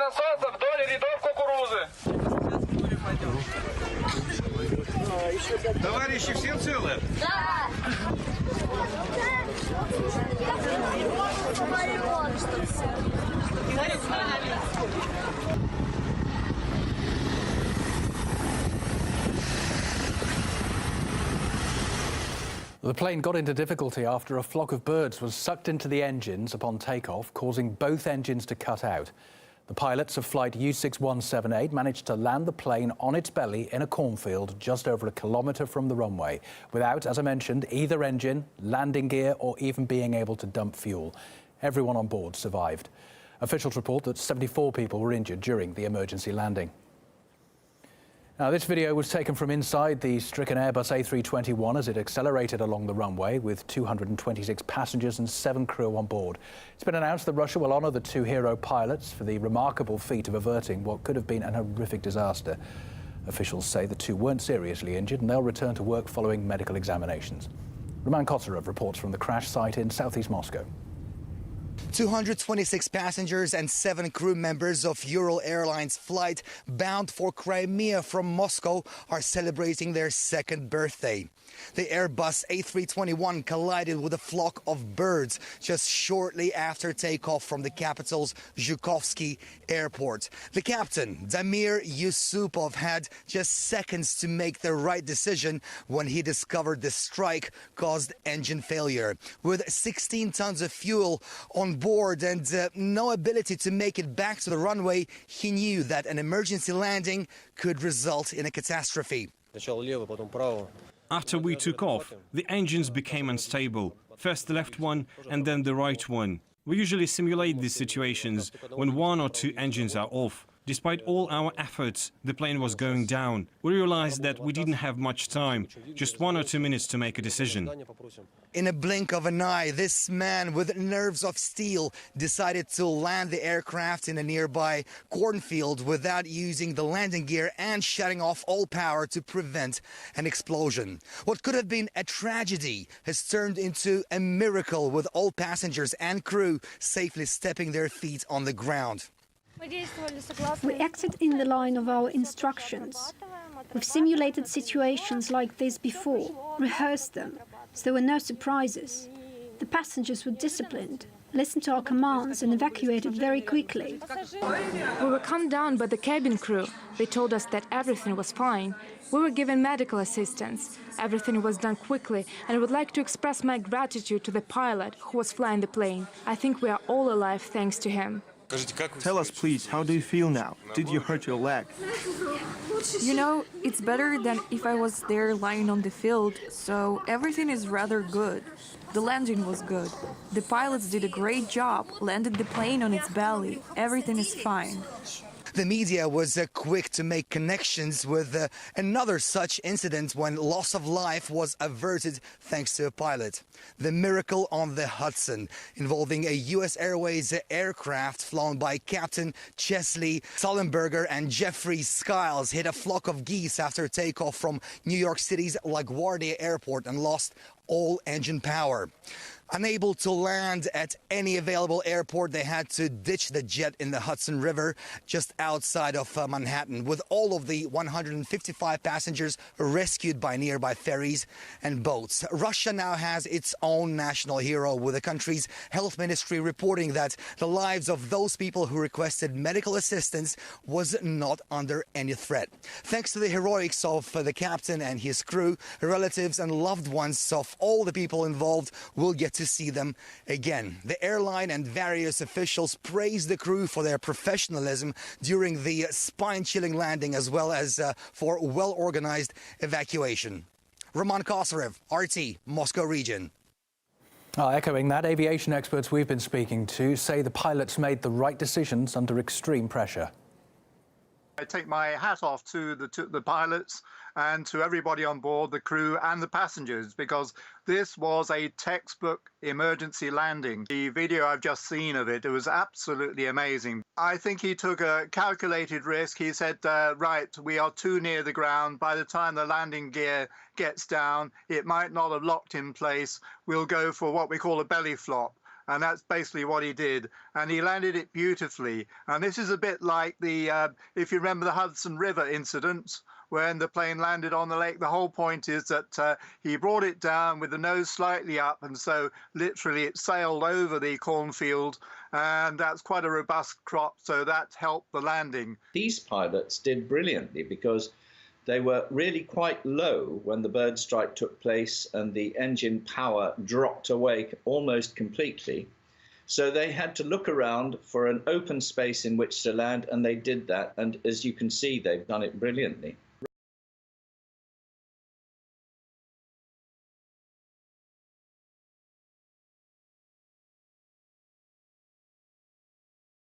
насоса вдоль рядов кукурузы. Товарищи, все целы? Да. The plane got into difficulty after a flock of birds was sucked into the engines upon takeoff, causing both engines to cut out. The pilots of flight U6178 managed to land the plane on its belly in a cornfield just over a kilometre from the runway, without, as I mentioned, either engine, landing gear or even being able to dump fuel. Everyone on board survived. Officials report that 74 people were injured during the emergency landing. Now, this video was taken from inside the stricken Airbus A321 as it accelerated along the runway with 226 passengers and 7 crew on board. It's been announced that Russia will honour the 2 hero pilots for the remarkable feat of averting what could have been an horrific disaster. Officials say the 2 weren't seriously injured and they'll return to work following medical examinations. Roman Kotsarov reports from the crash site in southeast Moscow. 226 passengers and 7 crew members of Ural Airlines flight bound for Crimea from Moscow are celebrating their 2nd birthday. The Airbus A321 collided with a flock of birds just shortly after takeoff from the capital's Zhukovsky airport. The captain, Damir Yusupov, had just seconds to make the right decision when he discovered the strike caused engine failure. With 16 tons of fuel on board and no ability to make it back to the runway, he knew that an emergency landing could result in a catastrophe. After we took off, the engines became unstable. First the left one and then the right one. We usually simulate these situations when 1 or 2 engines are off. Despite all our efforts, the plane was going down. We realized that we didn't have much time, just 1 or 2 minutes to make a decision. In a blink of an eye, this man with nerves of steel decided to land the aircraft in a nearby cornfield without using the landing gear and shutting off all power to prevent an explosion. What could have been a tragedy has turned into a miracle, with all passengers and crew safely stepping their feet on the ground. We acted in the line of our instructions. We've simulated situations like this before, rehearsed them, so there were no surprises. The passengers were disciplined, listened to our commands and evacuated very quickly. We were calmed down by the cabin crew. They told us that everything was fine. We were given medical assistance. Everything was done quickly, and I would like to express my gratitude to the pilot who was flying the plane. I think we are all alive thanks to him. Tell us, please, how do you feel now? Did you hurt your leg? You know, it's better than if I was there lying on the field, so everything is rather good. The landing was good. The pilots did a great job, landed the plane on its belly. Everything is fine. The media was quick to make connections with another such incident when loss of life was averted thanks to a pilot. The miracle on the Hudson, involving a U.S. Airways aircraft flown by Captain Chesley Sullenberger and Jeffrey Skiles, hit a flock of geese after takeoff from New York City's LaGuardia Airport and lost all engine power. Unable to land at any available airport, they had to ditch the jet in the Hudson River just outside of Manhattan, with all of the 155 passengers rescued by nearby ferries and boats. Russia now has its own national hero, with the country's health ministry reporting that the lives of those people who requested medical assistance was not under any threat. Thanks to the heroics of the captain and his crew, relatives and loved ones of all the people involved will get to see them again. The airline and various officials praised the crew for their professionalism during the spine-chilling landing, as well as for well-organized evacuation. Roman Kosarev, RT, Moscow region. Echoing that, aviation experts we've been speaking to say the pilots made the right decisions under extreme pressure. I take my hat off to the pilots and to everybody on board, the crew and the passengers, because this was a textbook emergency landing. The video I've just seen of it was absolutely amazing. I think he took a calculated risk. He said, right, we are too near the ground. By the time the landing gear gets down, it might not have locked in place. We'll go for what we call a belly flop. And that's basically what he did. And he landed it beautifully. And this is a bit like the, if you remember the Hudson River incident, when the plane landed on the lake. The whole point is that he brought it down with the nose slightly up, and so literally it sailed over the cornfield, and that's quite a robust crop, so that helped the landing. These pilots did brilliantly because they were really quite low when the bird strike took place and the engine power dropped away almost completely. So they had to look around for an open space in which to land, and they did that. And as you can see, they've done it brilliantly.